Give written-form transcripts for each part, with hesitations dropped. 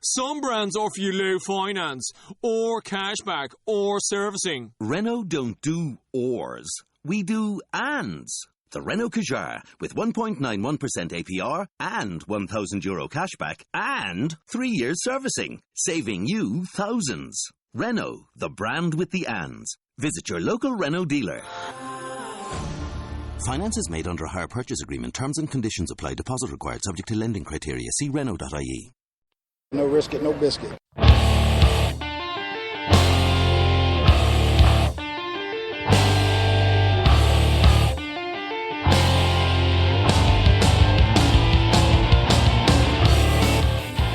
Some brands offer you low finance, or cashback, or servicing. Renault don't do ors. We do ands. The Renault Kadjar with 1.91% APR and €1,000 cashback and 3 years servicing, saving you thousands. Renault, the brand with the ands. Visit your local Renault dealer. Finance is made under a hire purchase agreement. Terms and conditions apply. Deposit required. Subject to lending criteria. See Renault.ie. No risk it, no biscuit.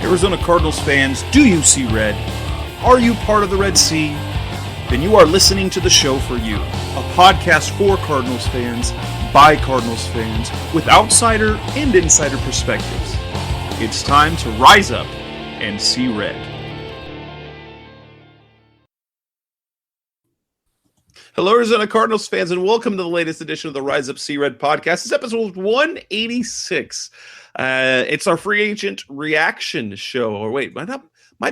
Arizona Cardinals fans, do you see red? Are you part of the Red Sea? Then you are listening to the show for you. A podcast for Cardinals fans, by Cardinals fans, with outsider and insider perspectives. It's time to rise up and see red. Hello, Arizona Cardinals fans, and welcome to the latest edition of the Rise Up See Red podcast. This episode 186. It's our free agent reaction show. Or wait, might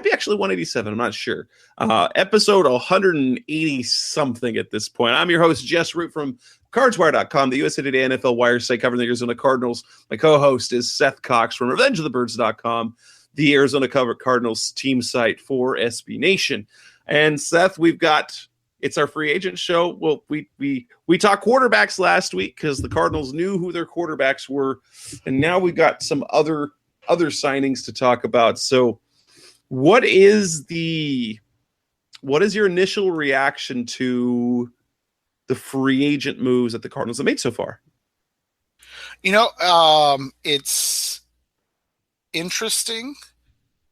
be actually 187. I'm not sure. Episode 180 something at this point. I'm your host, Jess Root from CardsWire.com, the USA Today NFL Wire site covering the Arizona Cardinals. My co-host is Seth Cox from RevengeOfTheBirds.com, the Arizona Cardinals team site for SB Nation. And Seth, it's our free agent show. Well, we talked quarterbacks last week because the Cardinals knew who their quarterbacks were, and now we got some other signings to talk about. So, what is your initial reaction to the free agent moves that the Cardinals have made so far? It's interesting,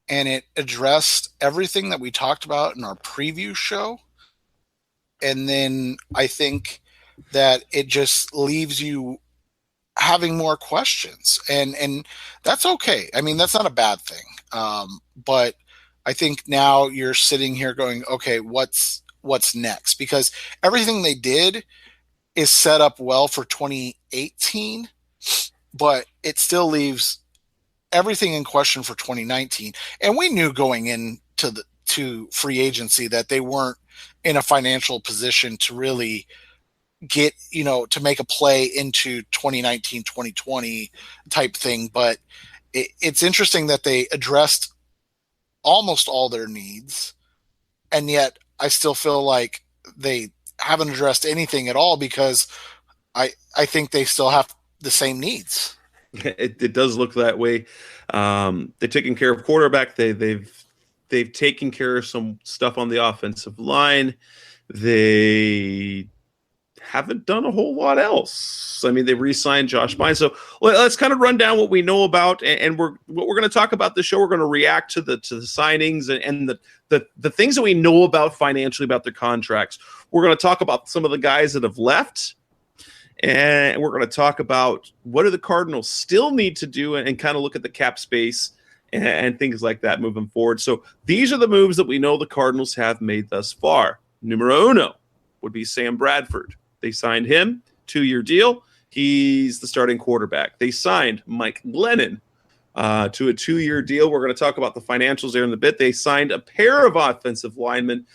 and it addressed everything that we talked about in our preview show. And then I think that it just leaves you having more questions, and that's okay. I mean, that's not a bad thing. But I think now you're sitting here going, okay, what's next? Because everything they did is set up well for 2018, but it still leaves everything in question for 2019. And we knew going into to free agency that they weren't in a financial position to really get, to make a play into 2019, 2020 type thing. But it's interesting that they addressed almost all their needs, and yet I still feel like they haven't addressed anything at all, because I think they still have the same needs. It does look that way. They're taking care of quarterback. They've taken care of some stuff on the offensive line. They haven't done a whole lot else. I mean, they re-signed Josh Bynes. So let's kind of run down what we know about, and what we're going to talk about this show. We're going to react to the signings and the things that we know about financially about their contracts. We're going to talk about some of the guys that have left, and we're going to talk about what do the Cardinals still need to do, and kind of look at the cap space and things like that moving forward. So these are the moves that we know the Cardinals have made thus far. Numero uno would be Sam Bradford. They signed him, 2-year deal. He's the starting quarterback. They signed Mike Glennon to a 2-year deal. We're going to talk about the financials there in a bit. They signed a pair of offensive linemen,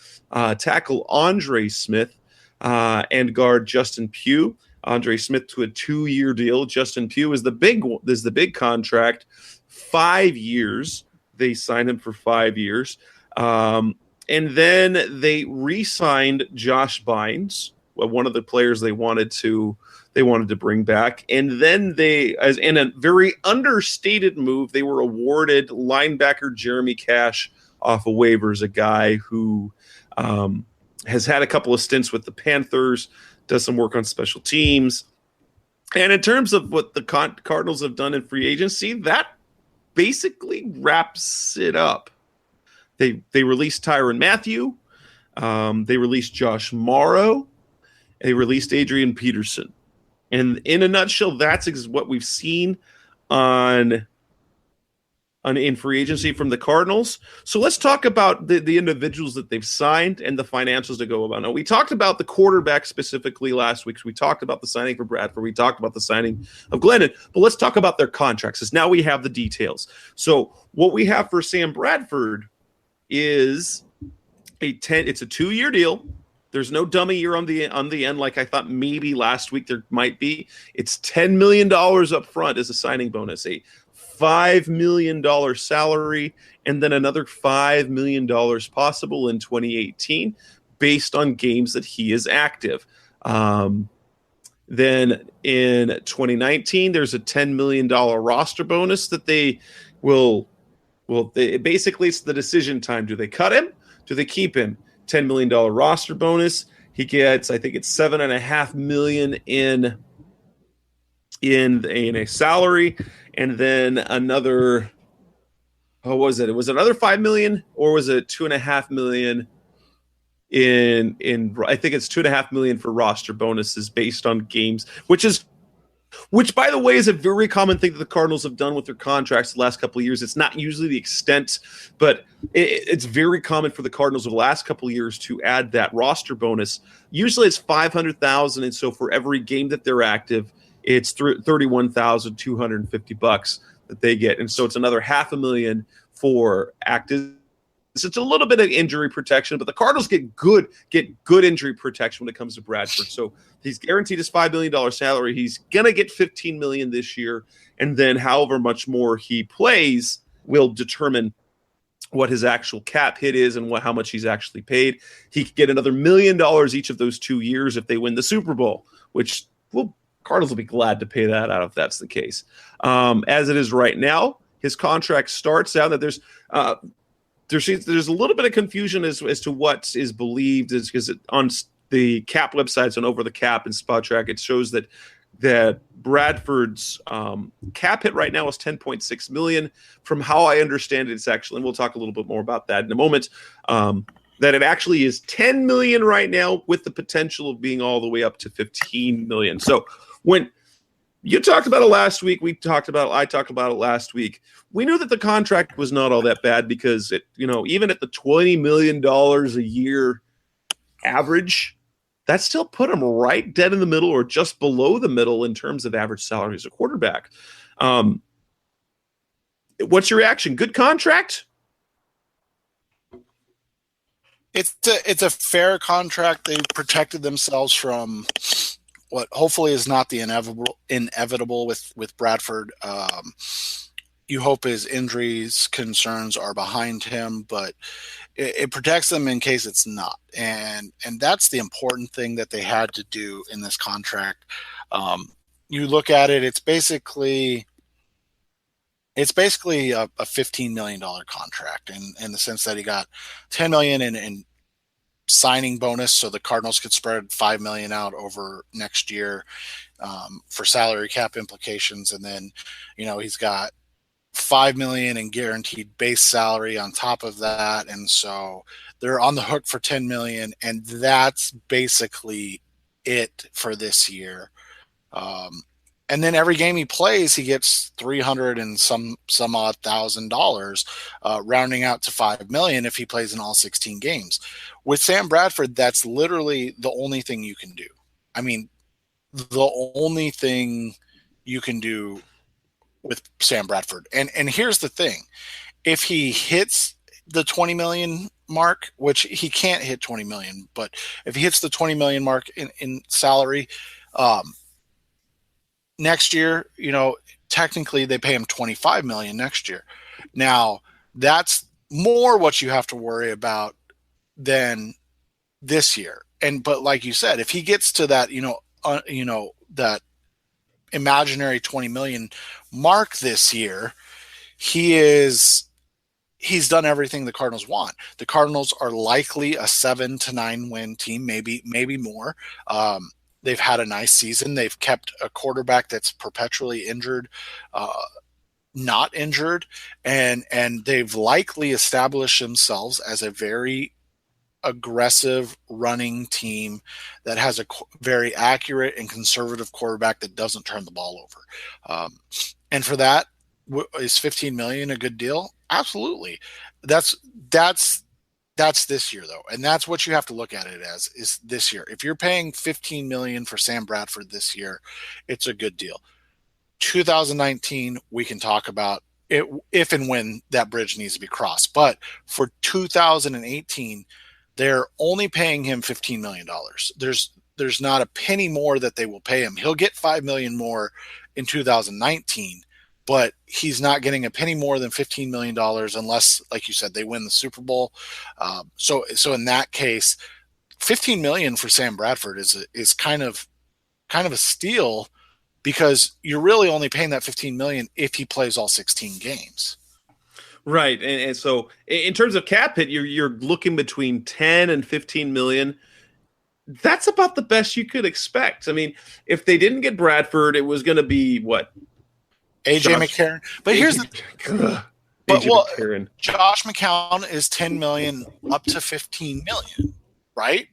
tackle Andre Smith and guard Justin Pugh. Andre Smith to a 2-year deal. Justin Pugh is the big contract. 5 years. They signed him for 5 years. And then they re-signed Josh Bynes, one of the players they wanted to bring back. And then as in a very understated move, they were awarded linebacker Jeremy Cash off of waivers, a guy who has had a couple of stints with the Panthers, does some work on special teams. And in terms of what the Cardinals have done in free agency, that basically wraps it up. They released Tyrann Mathieu. They released Josh Morrow. They released Adrian Peterson. And in a nutshell, that's what we've seen on in free agency from the Cardinals. So let's talk about the individuals that they've signed and the financials to go about. Now, we talked about the quarterback specifically last week. So we talked about the signing for Bradford. We talked about the signing of Glennon. But let's talk about their contracts, because now we have the details. So what we have for Sam Bradford is it's a 2-year deal. There's no dummy year on the end like I thought maybe last week there might be. It's $10 million up front as a signing bonus, a $5 million salary, and then another $5 million possible in 2018 based on games that he is active. Then in 2019, there's a $10 million roster bonus that they will basically, it's the decision time. Do they cut him? Do they keep him? $10 million roster bonus. He gets, I think it's $7.5 million in a salary, and then another. What was it? It was another $5 million, or was it $2.5 million? I think it's $2.5 million for roster bonuses based on games, which, by the way, is a very common thing that the Cardinals have done with their contracts the last couple of years. It's not usually the extent, but it's very common for the Cardinals over the last couple of years to add that roster bonus. Usually it's $500,000, and so for every game that they're active, it's $31,250 that they get, and so it's another $500,000 for active. So it's a little bit of injury protection, but the Cardinals get good injury protection when it comes to Bradford. So he's guaranteed his $5 million salary. He's going to get $15 million this year, and then however much more he plays will determine what his actual cap hit is and how much he's actually paid. He could get another $1 million each of those 2 years if they win the Super Bowl, which Cardinals will be glad to pay that out if that's the case. As it is right now, his contract starts out that there's a little bit of confusion as to what is believed, is because on the cap websites and Over the Cap and Spot Track, it shows that Bradford's cap hit right now is $10.6 million. From how I understand it, it's actually, and we'll talk a little bit more about that in a moment, that it actually is $10 million right now, with the potential of being all the way up to $15 million. So when you talked about it last week, I talked about it last week. We knew that the contract was not all that bad, because even at the $20 million a year average, that still put him right dead in the middle or just below the middle in terms of average salary as a quarterback. What's your reaction? Good contract? It's a fair contract. They've protected themselves from what hopefully is not the inevitable with Bradford. You hope his injuries concerns are behind him, but it protects them in case it's not. And that's the important thing that they had to do in this contract. You look at it, it's basically a $15 million contract in the sense that he got $10 million in signing bonus, so the Cardinals could spread $5 million out over next year for salary cap implications, and then he's got $5 million in guaranteed base salary on top of that, and so they're on the hook for $10 million, and that's basically it for this year. And then every game he plays, he gets $300 and some odd $1,000, rounding out to $5 million if he plays in all 16 games. With Sam Bradford, that's literally the only thing you can do. I mean, the only thing you can do with Sam Bradford. And here's the thing: if he hits the 20 million mark, which he can't hit 20 million, but if he hits the 20 million mark in salary, next year, technically they pay him 25 million next year. Now, that's more what you have to worry about than this year. But like you said, if he gets to that, that imaginary 20 million mark this year, he's done everything the Cardinals want. The Cardinals are likely a 7 to 9 win team, maybe more. They've had a nice season. They've kept a quarterback that's perpetually injured, not injured, and they've likely established themselves as a very aggressive running team that has a very accurate and conservative quarterback that doesn't turn the ball over. And for that, Is 15 million a good deal? Absolutely. That's this year though, and that's what you have to look at it as, is this year. If you're paying 15 million for Sam Bradford this year, it's a good deal. 2019, we can talk about it if and when that bridge needs to be crossed. But for 2018, they're only paying him $15 million. There's not a penny more that they will pay him. He'll get $5 million more in 2019, but he's not getting a penny more than $15 million unless, like you said, they win the Super Bowl. So in that case, $15 million for Sam Bradford is kind of a steal, because you're really only paying that $15 million if he plays all 16 games. Right. And so in terms of cap hit, you're looking between 10 and 15 million. That's about the best you could expect. I mean, if they didn't get Bradford, it was going to be what? AJ McCarron. But here's the McCarron. Josh McCown is 10 million up to 15 million, right?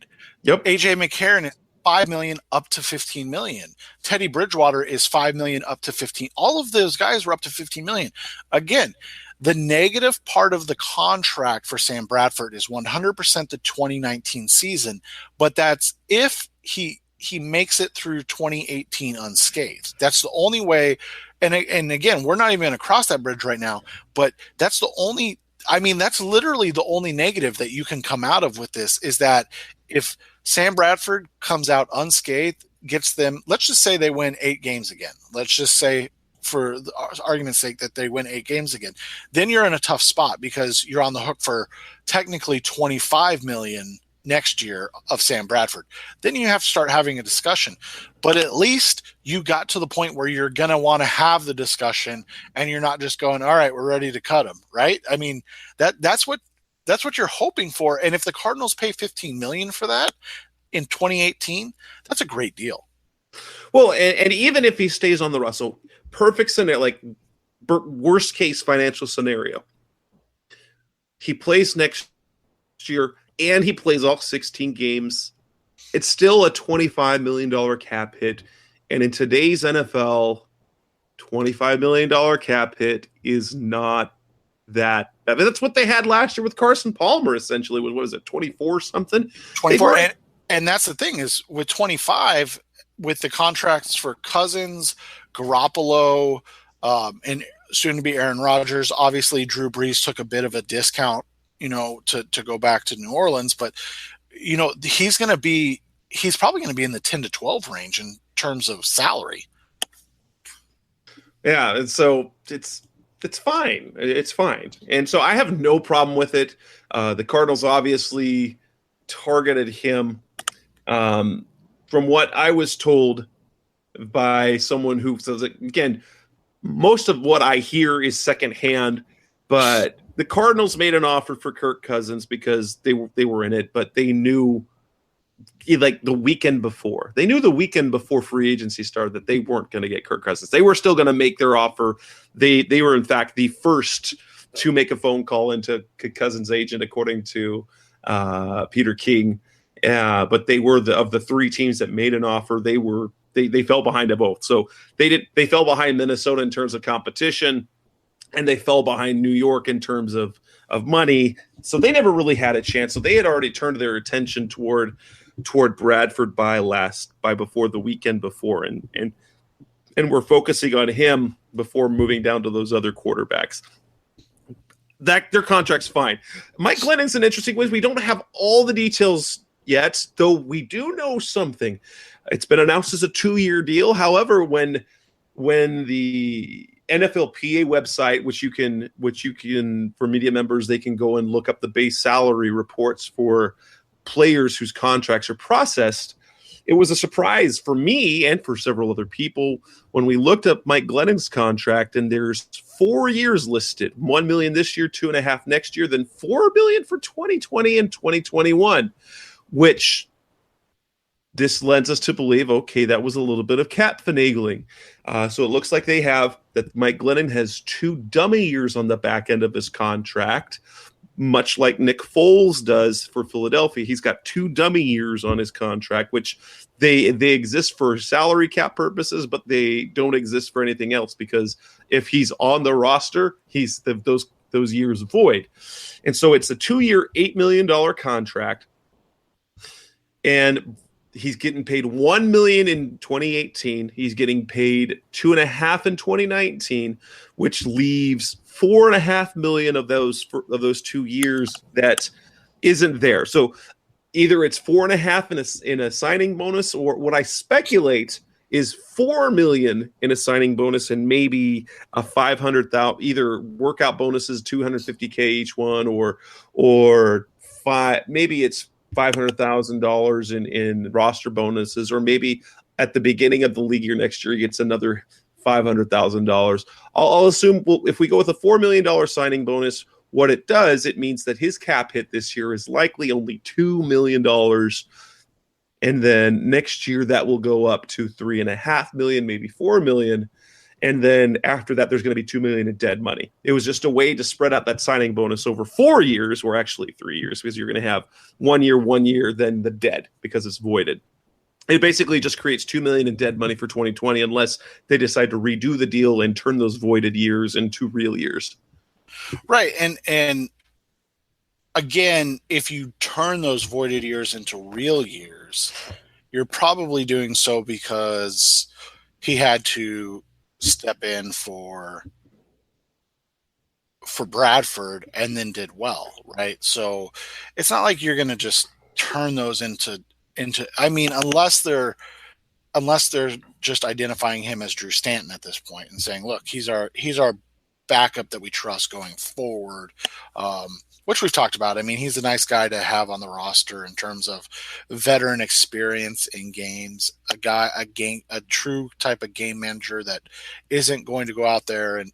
Yep. AJ McCarron is 5 million up to 15 million. Teddy Bridgewater is 5 million up to 15. All of those guys were up to 15 million. Again, the negative part of the contract for Sam Bradford is 100% the 2019 season, but that's if he makes it through 2018 unscathed. That's the only way. And again, we're not even going to cross that bridge right now, but that's that's literally the only negative that you can come out of with this, is that if Sam Bradford comes out unscathed, gets them, let's just say they win 8 games again. Let's just say, for the argument's sake, that they win 8 games again. Then you're in a tough spot, because you're on the hook for technically 25 million next year of Sam Bradford. Then you have to start having a discussion. But at least you got to the point where you're going to want to have the discussion, and you're not just going, all right, we're ready to cut him, right? I mean, that's what you're hoping for. And if the Cardinals pay 15 million for that in 2018, that's a great deal. Well, and even if he stays on the Russell, perfect scenario, like worst case financial scenario, he plays next year and he plays all 16 games. It's still a $25 million cap hit. And in today's NFL, $25 million cap hit is not that. I mean, that's what they had last year with Carson Palmer, essentially. What was it, 24 something? 24. And that's the thing, is with 25, with the contracts for Cousins, Garoppolo, and soon to be Aaron Rodgers. Obviously, Drew Brees took a bit of a discount, to go back to New Orleans, but he's probably going to be in the 10 to 12 range in terms of salary. Yeah, and so it's fine. It's fine. And so I have no problem with it. The Cardinals obviously targeted him. From what I was told by someone who says, again, most of what I hear is secondhand, but the Cardinals made an offer for Kirk Cousins because they were in it, but they knew like the weekend before. They knew the weekend before free agency started that they weren't going to get Kirk Cousins. They were still going to make their offer. They were, in fact, the first to make a phone call into Cousins' agent, according to Peter King. But they were of the 3 teams that made an offer. They fell behind at both. So they fell behind Minnesota in terms of competition, and they fell behind New York in terms of money. So they never really had a chance. So they had already turned their attention toward Bradford by before the weekend before, and we're focusing on him before moving down to those other quarterbacks. That their contract's fine. Mike Glennon's an interesting one. We don't have all the details yet, though we do know something. It's been announced as a 2-year deal. However, when the NFLPA website, which you can for media members, they can go and look up the base salary reports for players whose contracts are processed. It was a surprise for me and for several other people when we looked up Mike Glennon's contract, and there's 4 years listed: $1 million this year, $2.5 million next year, then $4 million for 2020 and 2021, which this lends us to believe, okay, that was a little bit of cap finagling. So it looks like that Mike Glennon has 2 dummy years on the back end of his contract, much like Nick Foles does for Philadelphia. He's got 2 dummy years on his contract, which they exist for salary cap purposes, but they don't exist for anything else, because if he's on the roster, those years void. And so it's a 2-year, $8 million contract. And he's getting paid $1 million in 2018. He's getting paid $2.5 million in 2019, which leaves $4.5 million of those 2 years that isn't there. So either it's 4.5 in a signing bonus, or what I speculate is $4 million in a signing bonus and maybe a 500,000 either workout bonuses, $250K each one, or maybe it's $500,000 in roster bonuses, or maybe at the beginning of the league year next year he gets another $500,000. I'll assume if we go with a $4 million signing bonus, what it does, it means that his cap hit this year is likely only $2 million. And then next year that will go up to $3.5 million, maybe $4 million. And then after that, there's going to be $2 million in dead money. It was just a way to spread out that signing bonus over 4 years, or actually 3 years, because you're going to have 1 year, then the dead because it's voided. It basically just creates $2 million in dead money for 2020, unless they decide to redo the deal and turn those voided years into real years. Right. And again, if you turn those voided years into real years, you're probably doing so because he had to step in for Bradford and then did well, right? So it's not like you're going to just turn those into I mean, unless they're just identifying him as Drew Stanton at this point and saying, look, he's our backup that we trust going forward, which we've talked about. I mean, he's a nice guy to have on the roster in terms of veteran experience in games, a true type of game manager that isn't going to go out there and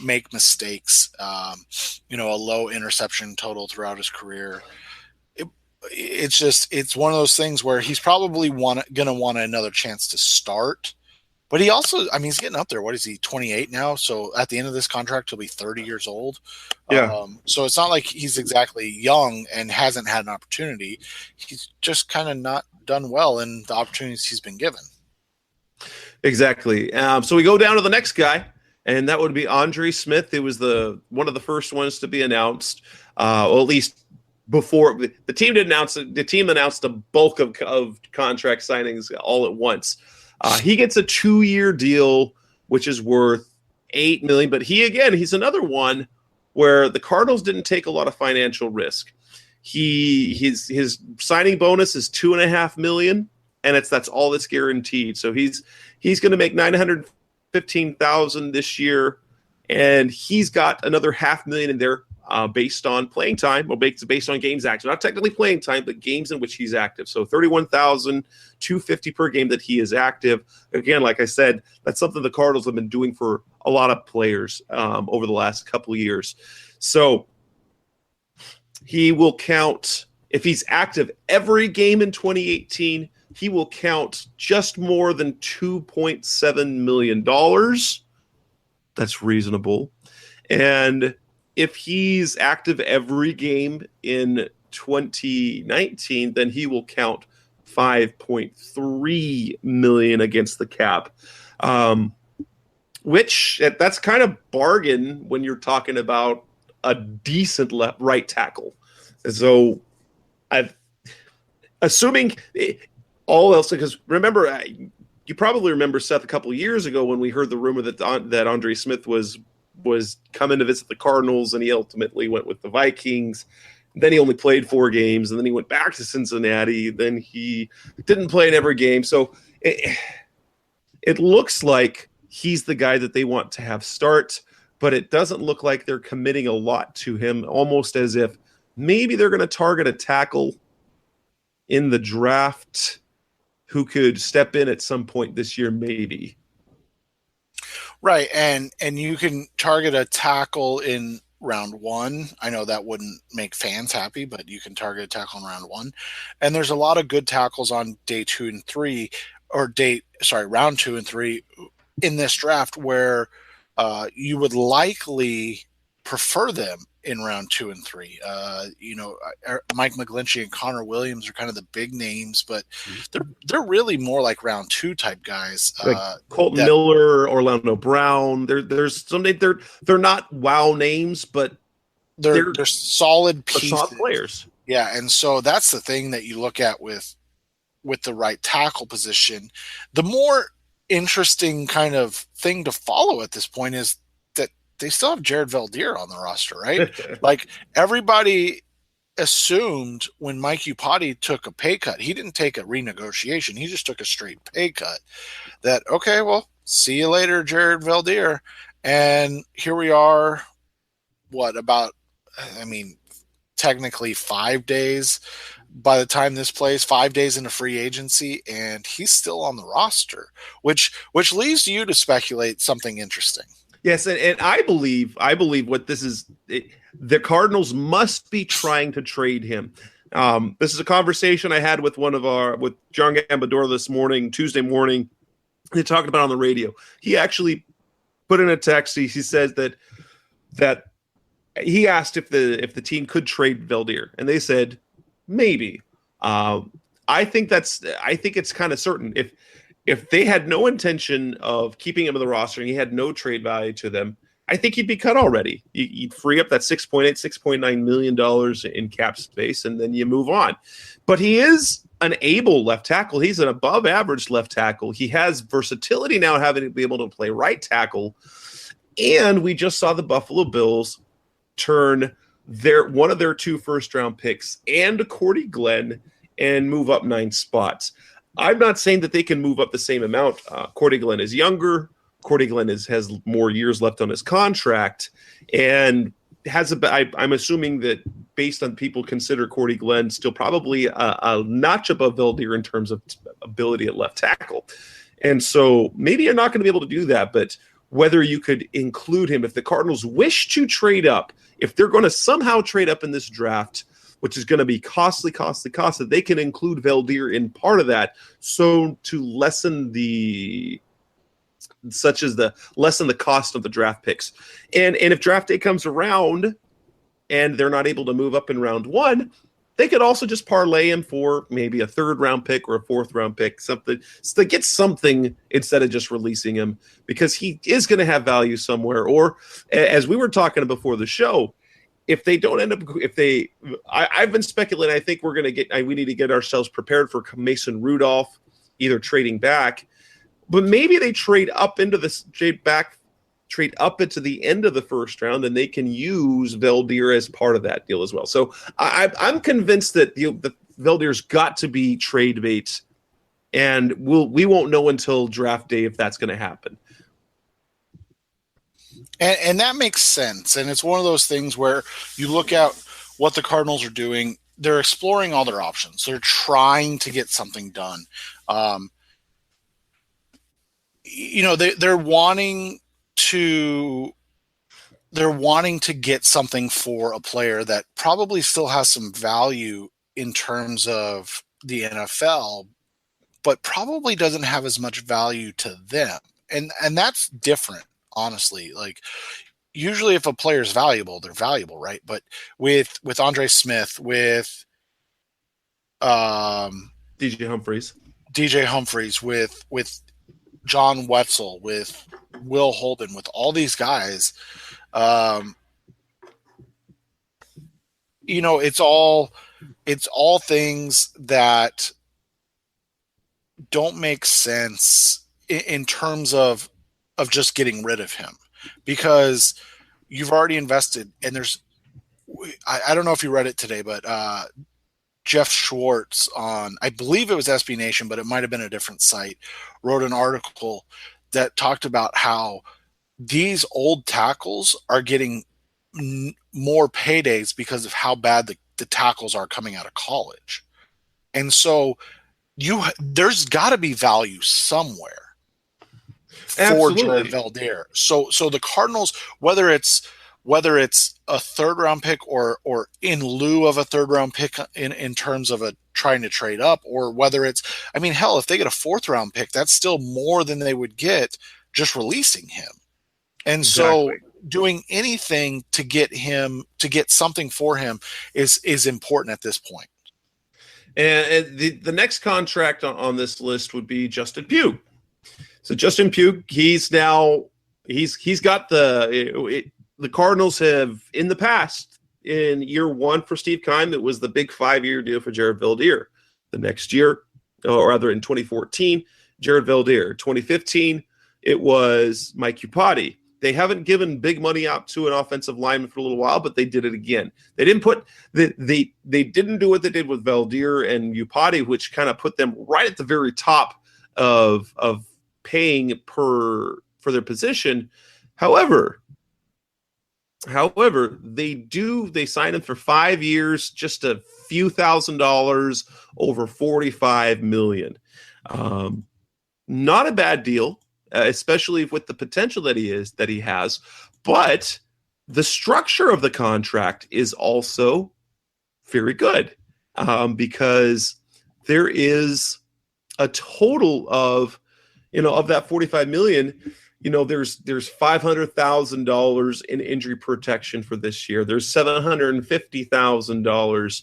make mistakes, a low interception total throughout his career. It's one of those things where he's probably going to want another chance to start. But he also, I mean, he's getting up there. What is he, 28 now? So at the end of this contract, he'll be 30 years old. Yeah. So it's not like he's exactly young and hasn't had an opportunity. He's just kind of not done well in the opportunities he's been given. Exactly. So we go down to the next guy, and that would be Andre Smith. It was one of the first ones to be announced, or at least before the team didn't announce it. The team announced a bulk of contract signings all at once. He gets a 2-year deal, which is worth $8 million. But he's another one where the Cardinals didn't take a lot of financial risk. His signing bonus is $2.5 million, and that's all that's guaranteed. So he's going to make $915,000 this year, and he's got another $500,000 in there based on playing time, or based on games active. Not technically playing time, but games in which he's active. So $31,250 per game that he is active. Again, like I said, that's something the Cardinals have been doing for a lot of players over the last couple of years. So he will count, if he's active every game in 2018, he will count just more than $2.7 million. That's reasonable. And if he's active every game in 2019, then he will count $5.3 million against the cap, which that's kind of bargain when you're talking about a decent right tackle. So assuming all else, because remember, you probably remember, Seth, a couple of years ago when we heard the rumor that Andre Smith was coming to visit the Cardinals, and he ultimately went with the Vikings. Then he only played 4 games, and then he went back to Cincinnati. Then he didn't play in every game. So it looks like he's the guy that they want to have start, but it doesn't look like they're committing a lot to him, almost as if maybe they're going to target a tackle in the draft who could step in at some point this year, maybe. Right, and you can target a tackle in round 1. I know that wouldn't make fans happy, but you can target a tackle in round 1. And there's a lot of good tackles on round 2 and 3 in this draft where you would likely prefer them in round 2 and 3. Mike McGlinchey and Connor Williams are kind of the big names, but they're really more like round 2 type guys. Like Colton Miller, Orlando Brown. There's some they're not wow names, but they're solid pieces. Solid players. Yeah, and so that's the thing that you look at with the right tackle position. The more interesting kind of thing to follow at this point is that they still have Jared Valdir on the roster, right? Like everybody assumed when Mike Upati took a pay cut, he didn't take a renegotiation. He just took a straight pay cut. That, okay, well, see you later, Jared Valdir. And here we are, technically 5 days by the time this plays, 5 days into free agency, and he's still on the roster, which leads you to speculate something interesting. Yes, and I believe what this is, the Cardinals must be trying to trade him. This is a conversation I had with with John Gambador this morning, Tuesday morning. They talked about it on the radio. He actually put in a text. He says that he asked if the team could trade Valdir, and they said maybe. I think it's kind of certain. If they had no intention of keeping him in the roster and he had no trade value to them, I think he'd be cut already. You'd free up that $6.9 million in cap space, and then you move on. But he is an able left tackle. He's an above average left tackle. He has versatility now, having to be able to play right tackle. And we just saw the Buffalo Bills turn one of their 2 first-round picks and Cordy Glenn and move up 9 spots. I'm not saying that they can move up the same amount. Cordy Glenn is younger. Cordy Glenn has more years left on his contract, and I'm assuming that based on people consider Cordy Glenn still probably a notch above Valdir in terms of ability at left tackle. And so maybe you're not going to be able to do that, but whether you could include him, if the Cardinals wish to trade up, if they're going to somehow trade up in this draft, which is going to be costly, they can include Valdir in part of that. So to lessen the cost of the draft picks. And if draft day comes around and they're not able to move up in round 1, they could also just parlay him for maybe a 3rd round pick or a 4th round pick, something to get something instead of just releasing him, because he is going to have value somewhere. Or as we were talking before the show, if they don't end up, I've been speculating, I think we need to get ourselves prepared for Mason Rudolph, either trading back, but maybe they trade up into the end of the first round, and they can use Valdir as part of that deal as well. So I'm convinced that the Valdir's got to be trade bait, and we won't know until draft day if that's going to happen. And that makes sense. And it's one of those things where you look at what the Cardinals are doing. They're exploring all their options. They're trying to get something done. They're wanting to get something for a player that probably still has some value in terms of the NFL, but probably doesn't have as much value to them. And that's different. Honestly, like usually if a player is valuable, they're valuable, right? But with Andre Smith, with DJ Humphries, with John Wetzel, with Will Holden, with all these guys, it's all things that don't make sense in terms of just getting rid of him, because you've already invested. And I don't know if you read it today, but Jeff Schwartz on, I believe it was SB Nation, but it might have been a different site, wrote an article that talked about how these old tackles are getting more paydays because of how bad the tackles are coming out of college. And so there's got to be value somewhere for Jared Valdir. So the Cardinals, whether it's a 3rd round pick or in lieu of a 3rd round pick in terms of trying to trade up, or whether it's, if they get a 4th round pick, that's still more than they would get just releasing him. And exactly. So doing anything to get something for him is important at this point. And the next contract on this list would be Justin Pugh. So Justin Pugh, he's got the Cardinals have in the past, in year one for Steve Keim, it was the big 5-year deal for Jared Veldheer. The next year, or rather in 2014, Jared Veldheer. 2015, it was Mike Iupati. They haven't given big money out to an offensive lineman for a little while, but they did it again. They didn't do what they did with Veldheer and Iupati, which kind of put them right at the very top of paying for their position. However, they signed him for 5 years, just a few $1,000s over $45 million. Not a bad deal. Especially with the potential that he has, but the structure of the contract is also very good, because there is a total of, of that $45 million, there's $500,000 in injury protection for this year. There's $750,000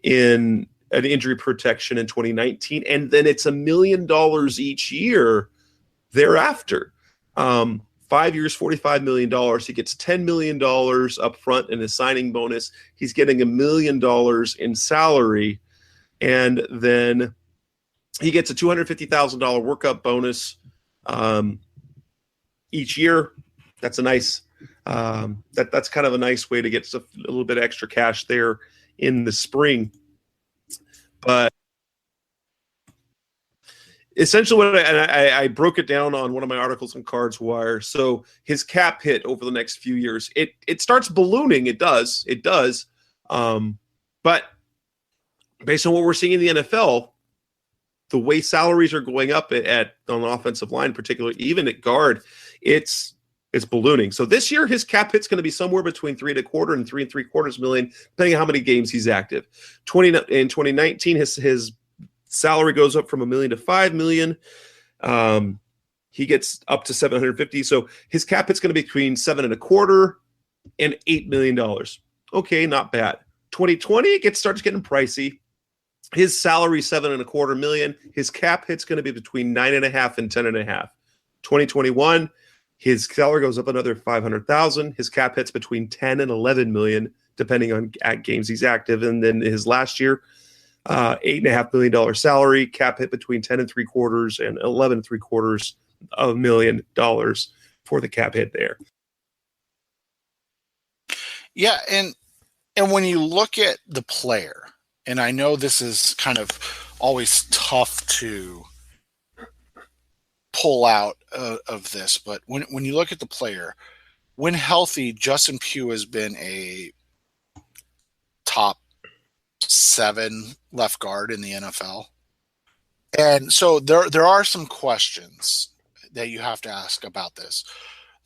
in an injury protection in 2019, and then it's $1 million each year thereafter. 5 years, $45 million. He gets $10 million up front in his signing bonus. He's getting $1 million in salary. And then he gets a $250,000 workup bonus each year. That's a nice, that's kind of a nice way to get a little bit extra cash there in the spring. But essentially, I broke it down on one of my articles on Cards Wire. So his cap hit over the next few years, it starts ballooning. It does. But based on what we're seeing in the NFL, the way salaries are going up on the offensive line, particularly even at guard, it's ballooning. So this year, his cap hit's going to be somewhere between $3.25 and $3.75 million, depending on how many games he's active. In 2019, his salary goes up from $1 million to $5 million. He gets up to $750. So his cap hit's going to be between $7.25 and $8 million. Okay, not bad. 2020, it starts getting pricey. His salary $7.25 million. His cap hit's going to be between $9.5 and $10.5. 2021, his salary goes up another $500,000. His cap hit's between $10 and $11 million, depending on games he's active. And then his last year, $8.5 million salary, cap hit between 10 and 3/4 and 11 3/4 of $1 million for the cap hit there. Yeah, and when you look at the player, and I know this is kind of always tough to pull out of this, but when you look at the player, when healthy, Justin Pugh has been a top 7 left guard in the NFL. And so there are some questions that you have to ask about this.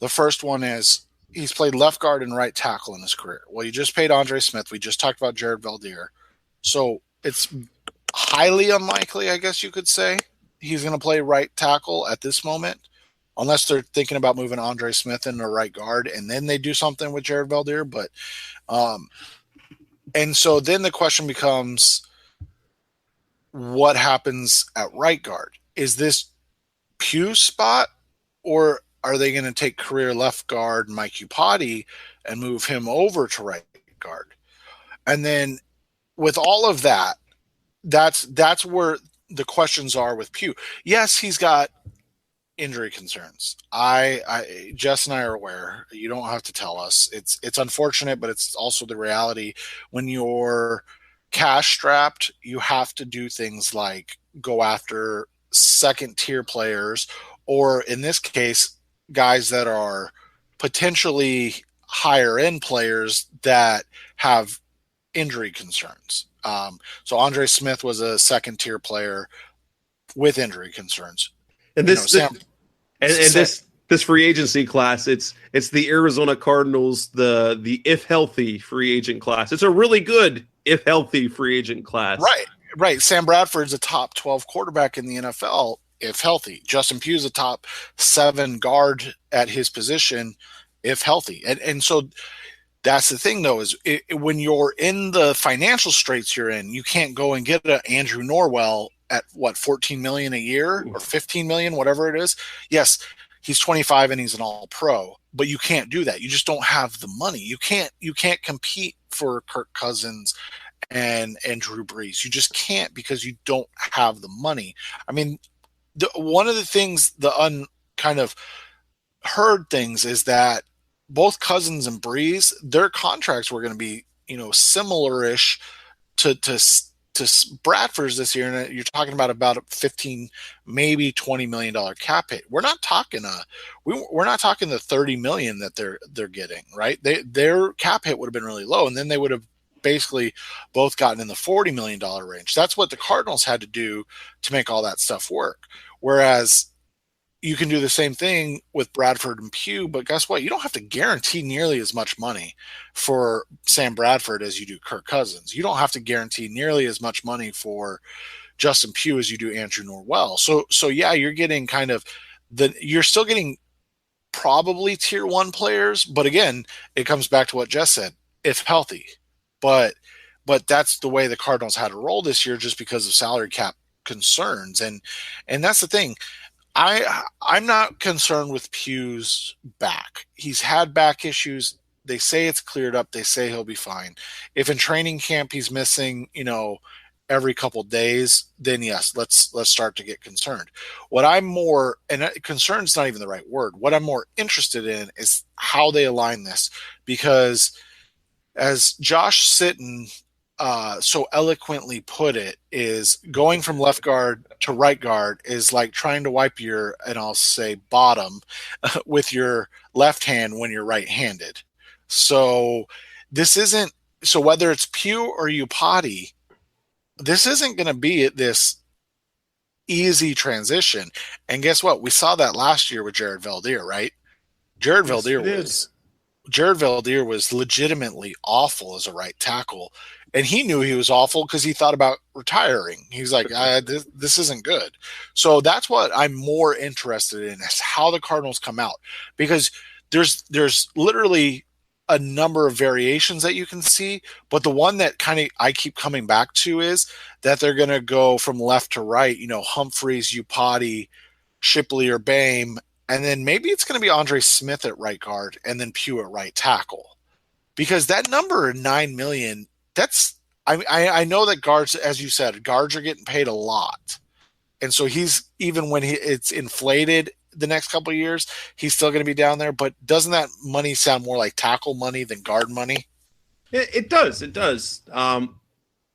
The first one is, he's played left guard and right tackle in his career. Well, you just paid Andre Smith. We just talked about Jared Veldheer. So it's highly unlikely, I guess you could say, he's going to play right tackle at this moment, unless they're thinking about moving Andre Smith into right guard and then they do something with Jared Veldheer. But and so then the question becomes, what happens at right guard? Is this Pugh's spot, or are they going to take career left guard Mike Iupati and move him over to right guard? And then with all of that, that's where the questions are with Pugh. Yes, he's got injury concerns. Jess and I are aware. You don't have to tell us. It's unfortunate, but it's also the reality. When you're cash strapped, you have to do things like go after second tier players, or in this case, guys that are potentially higher end players that have injury concerns. So Andre Smith was a second tier player with injury concerns. And this free agency class, it's the Arizona Cardinals, the if healthy free agent class. It's a really good if healthy free agent class. Right. Sam Bradford's a top 12 quarterback in the NFL if healthy. Justin Pugh's a top 7 guard at his position if healthy. And so that's the thing, though, is when you're in the financial straits you're in, you can't go and get an Andrew Norwell at what, $14 million a year or $15 million, whatever it is. Yes, he's 25 and he's an all-pro, but you can't do that. You just don't have the money. You can't compete for Kirk Cousins and Drew Brees. You just can't, because you don't have the money. I mean, one of the things, kind of heard things, is that both Cousins and Brees, their contracts were going to be, similar-ish to Bradford's this year, and you're talking about a 15, maybe $20 million cap hit. We're not talking we're not talking the $30 million that they're getting, right? Their cap hit would have been really low, and then they would have basically both gotten in the $40 million range. That's what the Cardinals had to do to make all that stuff work. Whereas you can do the same thing with Bradford and Pugh, but guess what? You don't have to guarantee nearly as much money for Sam Bradford as you do Kirk Cousins. You don't have to guarantee nearly as much money for Justin Pugh as you do Andrew Norwell. So yeah, you're getting you're still getting probably tier 1 players, but again, it comes back to what Jess said, if healthy. But that's the way the Cardinals had to roll this year, just because of salary cap concerns. And that's the thing. I'm not concerned with Pugh's back. He's had back issues. They say it's cleared up. They say he'll be fine. If in training camp he's missing, every couple days, then yes, let's start to get concerned. What I'm more, and concerned is not even the right word, what I'm more interested in is how they align this, because as Josh Sitton so eloquently put it, is going from left guard to right guard is like trying to wipe your, and I'll say bottom, with your left hand when you're right-handed. So whether it's Pugh or Upati, this isn't going to be this easy transition. And guess what? We saw that last year with Jared Veldheer, right? Jared Veldheer was legitimately awful as a right tackle, and he knew he was awful because he thought about retiring. He's like, this isn't good. So that's what I'm more interested in, is how the Cardinals come out, because there's literally a number of variations that you can see, but the one that I keep coming back to is that they're going to go from left to right, Humphreys, Upati, Shipley, or Bame. And then maybe it's going to be Andre Smith at right guard and then Pugh at right tackle, because that number, $9 million, I know that guards, as you said, guards are getting paid a lot. And so he's, even when it's inflated the next couple of years, he's still going to be down there. But doesn't that money sound more like tackle money than guard money? It does.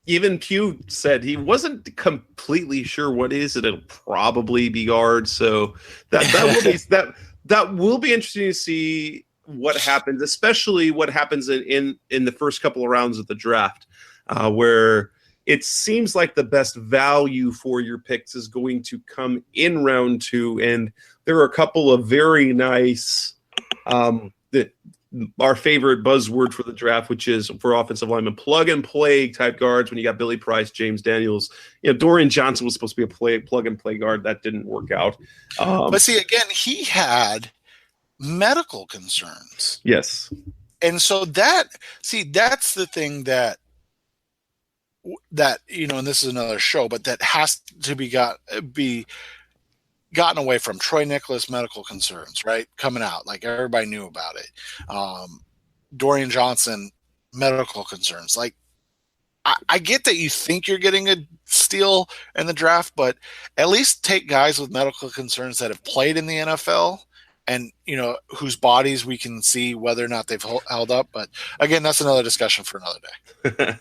Even Pugh said he wasn't completely sure what is it. It'll probably be guard. So that will be interesting to see what happens, especially what happens in the first couple of rounds of the draft, where it seems like the best value for your picks is going to come in round 2, and there are a couple of very nice our favorite buzzword for the draft, which is for offensive linemen, plug and play type guards. When you got Billy Price, James Daniels, Dorian Johnson was supposed to be a plug and play guard. That didn't work out. But see, again, he had medical concerns. Yes. And so that's the thing that, and this is another show, but that has to be gotten away from. Troy Nicholas medical concerns, right? Coming out, like everybody knew about it. Dorian Johnson medical concerns. Like, I get that you think you're getting a steal in the draft, but at least take guys with medical concerns that have played in the NFL and, whose bodies we can see whether or not they've held up. But again, that's another discussion for another day.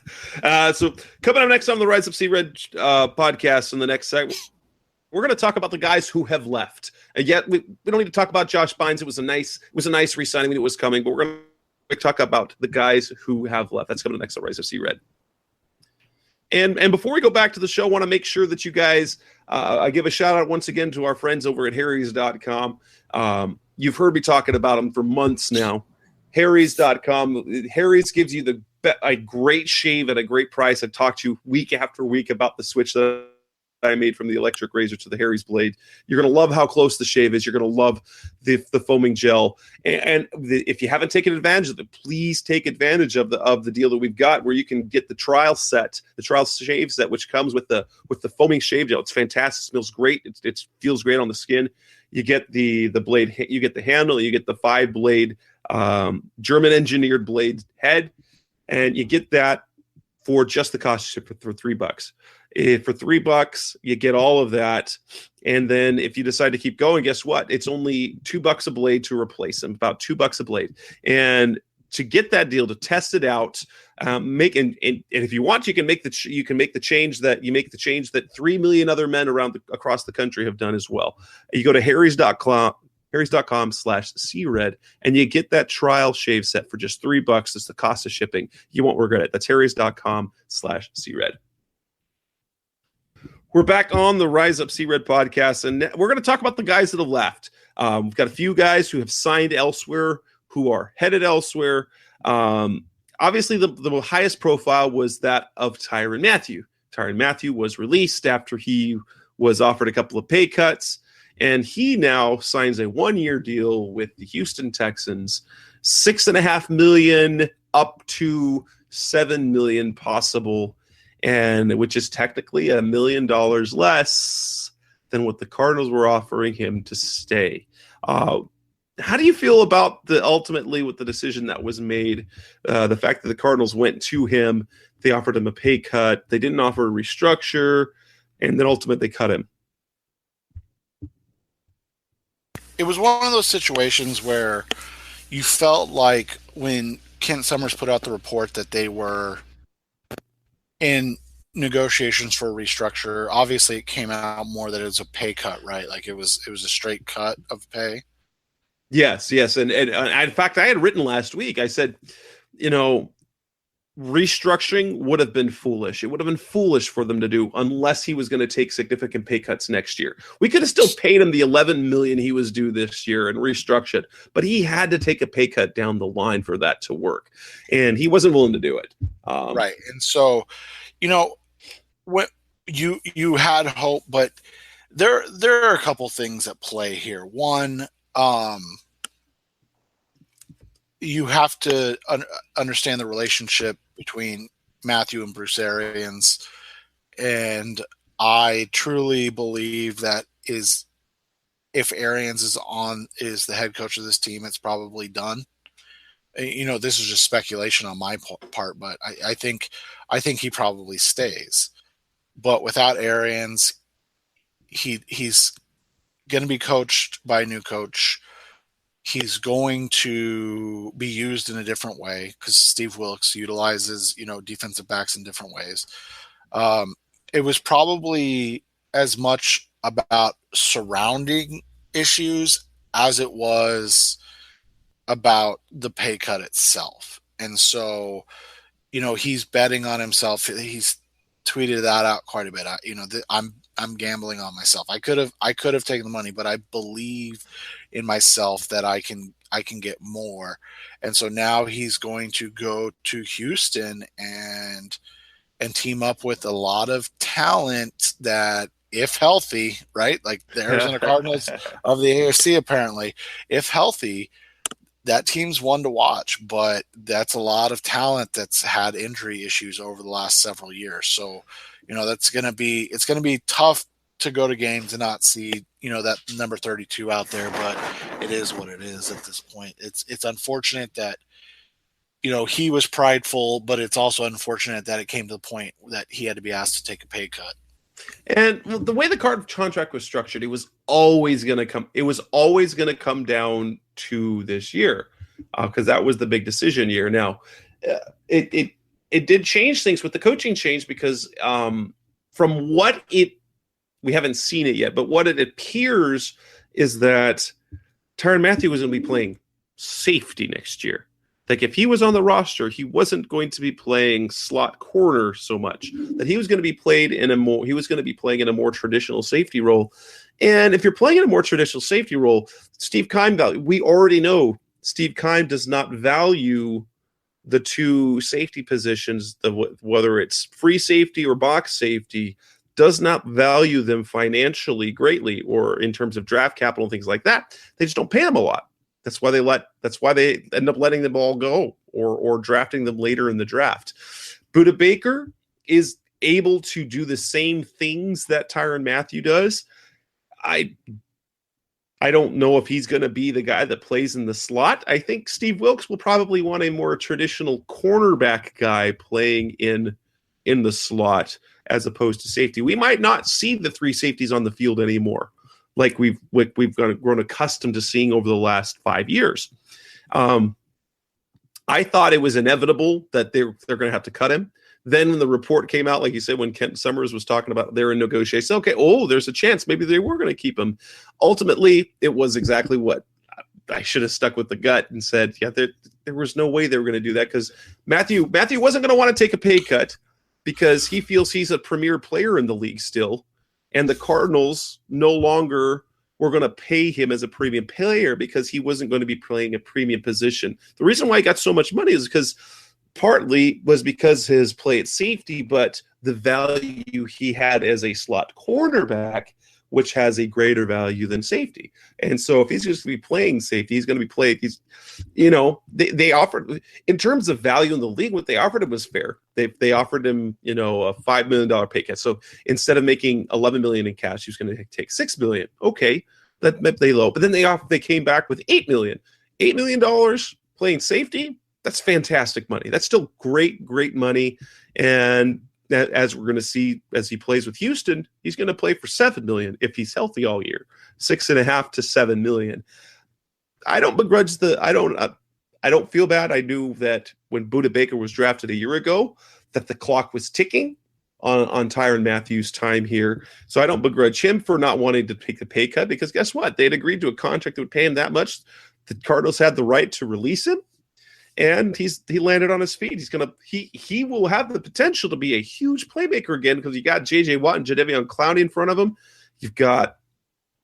So coming up next on the Rise Up Sea Red podcast in the next segment, we're going to talk about the guys who have left. And yet we don't need to talk about Josh Bynes. It was a nice re-signing. We knew it was coming, but we're going to talk about the guys who have left. That's coming next on Rise of Sea Red. And before we go back to the show, I want to make sure that you guys, I give a shout out once again to our friends over at Harrys.com. You've heard me talking about them for months now. Harrys.com. Harrys gives you a great shave at a great price. I've talked to you week after week about the switch that I made from the electric razor to the Harry's blade. You're going to love how close the shave is. You're going to love the foaming gel. If you haven't taken advantage of it, please take advantage of the deal that we've got, where you can get the trial shave set, which comes with the foaming shave gel. It's fantastic. It smells great. It feels great on the skin. You get the blade. You get the handle. You get the 5-blade German engineered blade head, and you get that for just the cost for $3. For $3, you get all of that. And then if you decide to keep going, guess what? It's only $2 a blade to replace them, about $2 a blade. And to get that deal, to test it out, and if you want, you can make the change that 3 million other men across the country have done as well. You go to harrys.com/cred, and you get that trial shave set for just $3. It's the cost of shipping. You won't regret it. That's harrys.com/cred. We're back on the Rise Up C-Red podcast, and we're going to talk about the guys that have left. We've got a few guys who have signed elsewhere, who are headed elsewhere. Obviously, the highest profile was that of Tyrann Mathieu. Tyrann Mathieu was released after he was offered a couple of pay cuts, and he now signs a 1-year deal with the Houston Texans, $6.5 million up to $7 million possible, and which is technically $1 million less than what the Cardinals were offering him to stay. How do you feel about ultimately with the decision that was made? The fact that the Cardinals went to him, they offered him a pay cut, they didn't offer a restructure, and then ultimately they cut him. It was one of those situations where you felt like when Kent Summers put out the report that they were in negotiations for a restructure, obviously it came out more that it was a pay cut, right? Like it was a straight cut of pay. Yes. And in fact, I had written last week, I said, restructuring would have been foolish. It would have been foolish for them to do unless he was going to take significant pay cuts next year. We could have still paid him the $11 million he was due this year and restructured, but he had to take a pay cut down the line for that to work, and he wasn't willing to do it. Right, and so, when you had hope, but there are a couple things at play here. One, you have to understand the relationship between Mathieu and Bruce Arians, and I truly believe that if Arians is the head coach of this team, it's probably done. This is just speculation on my part, but I think he probably stays. But without Arians, he's going to be coached by a new coach. He's going to be used in a different way because Steve Wilkes utilizes, defensive backs in different ways. It was probably as much about surrounding issues as it was about the pay cut itself. And so, he's betting on himself. He's tweeted that out quite a bit. I'm gambling on myself. I could have taken the money, but I believe in myself that I can get more. And so now he's going to go to Houston and team up with a lot of talent that, if healthy, right? Like the Arizona Cardinals of the AFC, apparently, if healthy, that team's one to watch, but that's a lot of talent that's had injury issues over the last several years. So, it's going to be tough to go to games and not see, that number 32 out there, but it is what it is at this point. It's unfortunate that, he was prideful, but it's also unfortunate that it came to the point that he had to be asked to take a pay cut. And the way the contract was structured, it was always going to come down to this year, because that was the big decision year. Now, it did change things with the coaching change, because from what we haven't seen it yet, but what it appears is that Tyrann Mathieu was going to be playing safety next year. Like if he was on the roster, he wasn't going to be playing slot corner so much. That he was going to be playing in a more traditional safety role. And if you're playing in a more traditional safety role, Steve Keim we already know Steve Keim does not value the two safety positions, whether it's free safety or box safety, does not value them financially greatly or in terms of draft capital and things like that. They just don't pay them a lot. That's why they end up letting them all go or drafting them later in the draft. Budda Baker is able to do the same things that Tyrann Mathieu does. I don't know if he's going to be the guy that plays in the slot. I think Steve Wilks will probably want a more traditional cornerback guy playing in the slot as opposed to safety. We might not see the three safeties on the field anymore, like we've grown accustomed to seeing over the last 5 years. I thought it was inevitable that they're going to have to cut him. Then when the report came out, like you said, when Kent Summers was talking about they're in negotiations, okay, there's a chance maybe they were going to keep him. Ultimately, it was exactly what I should have stuck with the gut and said, yeah, there was no way they were going to do that because Mathieu wasn't going to want to take a pay cut because he feels he's a premier player in the league still, and the Cardinals no longer were going to pay him as a premium player because he wasn't going to be playing a premium position. The reason why he got so much money is partly because his play at safety, but the value he had as a slot cornerback, which has a greater value than safety. And so if he's just going to be playing safety, he's going to be playing. They offered, in terms of value in the league, what they offered him was fair. They offered him, a $5 million pay cut. So instead of making $11 million in cash, he was going to take $6 million. Okay, that meant they low. But then they came back with $8 million. $8 million playing safety. That's fantastic money. That's still great money. And as we're going to see, as he plays with Houston, he's going to play for $7 million if he's healthy all year, $6.5 to $7 million. I don't begrudge I don't feel bad. I knew that when Budda Baker was drafted a year ago, that the clock was ticking on Tyrann Mathieu's time here. So I don't begrudge him for not wanting to take the pay cut because guess what? They'd agreed to a contract that would pay him that much. The Cardinals had the right to release him. And he landed on his feet. He will have the potential to be a huge playmaker again because you got J.J. Watt and Jadeveon Clowney in front of him. You've got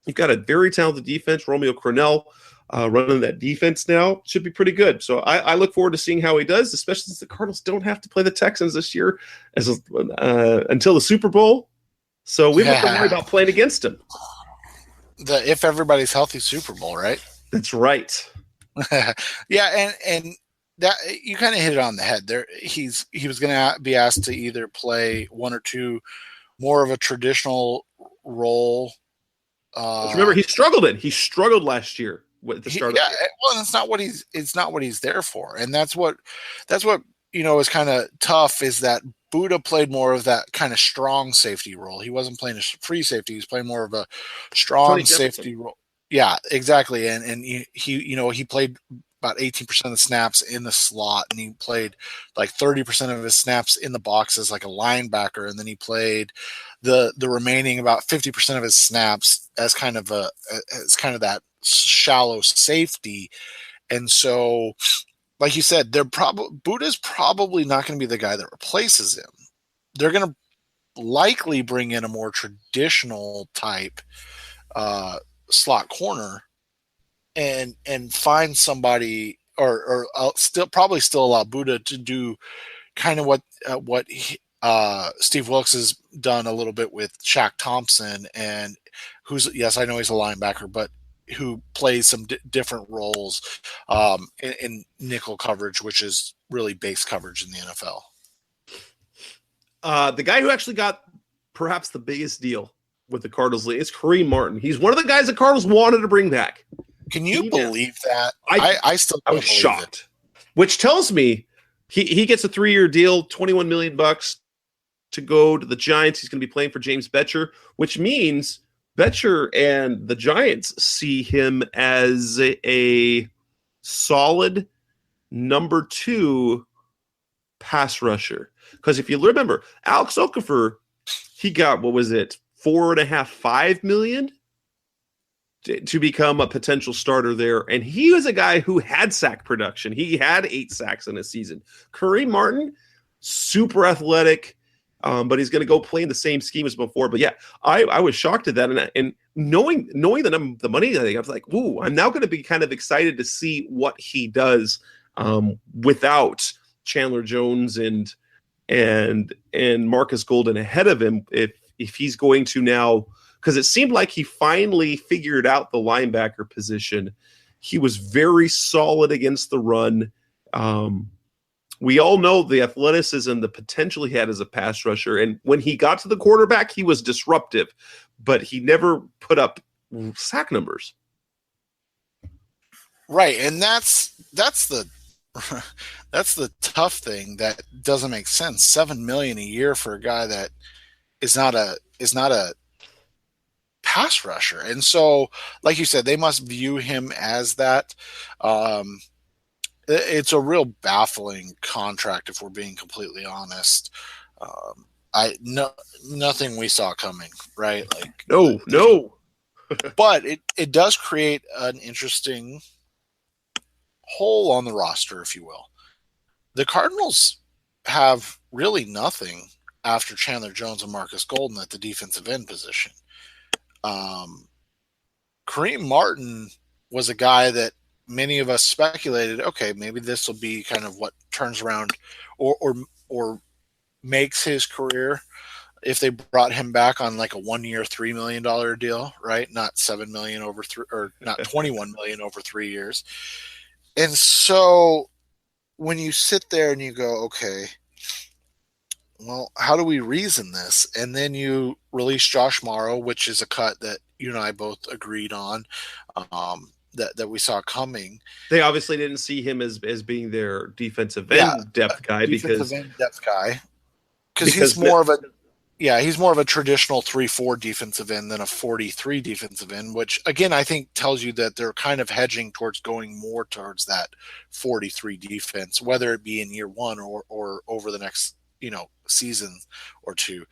a very talented defense. Romeo Crennel running that defense now should be pretty good. So I look forward to seeing how he does, especially since the Cardinals don't have to play the Texans this year until the Super Bowl. So we don't have to worry about playing against him. The if everybody's healthy Super Bowl, right? That's right. Yeah, and that you kind of hit it on the head there. He was going to be asked to either play one or two more of a traditional role. Remember, he struggled last year at the start. Well, it's not what he's there for, and that's what is kind of tough. Is that Budda played more of that kind of strong safety role. He wasn't playing a free safety. He was playing more of a strong safety role. Yeah, exactly. And he played about 18% of the snaps in the slot, and he played like 30% of his snaps in the box as like a linebacker, and then he played the remaining about 50% of his snaps as kind of that shallow safety. And so, like you said, Budda's probably not going to be the guy that replaces him. They're going to likely bring in a more traditional type slot corner and find somebody or still allow Budda to do kind of what Steve Wilks has done a little bit with Shaq Thompson, and I know he's a linebacker, but who plays some different roles in nickel coverage, which is really base coverage in the NFL. The guy who actually got perhaps the biggest deal with the Cardinals is Kareem Martin. He's one of the guys the Cardinals wanted to bring back. Can you believe that? I was shocked. Which tells me he gets a 3-year deal, $21 million to go to the Giants. He's going to be playing for James Betcher, which means Betcher and the Giants see him as a solid number 2 pass rusher. Because if you remember, Alex Okafor, he got, $4.5 million to become a potential starter there. And he was a guy who had sack production. He had 8 sacks in a season. Kareem Martin, super athletic, but he's going to go play in the same scheme as before. But yeah, I was shocked at that. And knowing the money, I was like, ooh, I'm now going to be kind of excited to see what he does without Chandler Jones and Marcus Golden ahead of him. if he's going to now, because it seemed like he finally figured out the linebacker position. He was very solid against the run. We all know the athleticism, the potential he had as a pass rusher. And when he got to the quarterback, he was disruptive, but he never put up sack numbers. Right. And that's the that's the tough thing that doesn't make sense. $7 million a year for a guy that is not a pass rusher. And so, like you said, they must view him as that. It's a real baffling contract, if we're being completely honest. Nothing we saw coming, right? Like no. But it does create an interesting hole on the roster, if you will. The Cardinals have really nothing after Chandler Jones and Marcus Golden at the defensive end position. Kareem Martin was a guy that many of us speculated, okay, maybe this will be kind of what turns around or makes his career if they brought him back on like a 1 year, $3 million deal, right? Not $7 million over or not $21 million over 3 years. And so when you sit there and you go, okay, well, how do we reason this? And then you release Josh Morrow, which is a cut that you and I both agreed on, that we saw coming. They obviously didn't see him as being their defensive end depth guy because he's more of a traditional 3-4 defensive end than a 43 defensive end, which again I think tells you that they're kind of hedging towards going more towards that 43 defense, whether it be in year one or over the next season or two.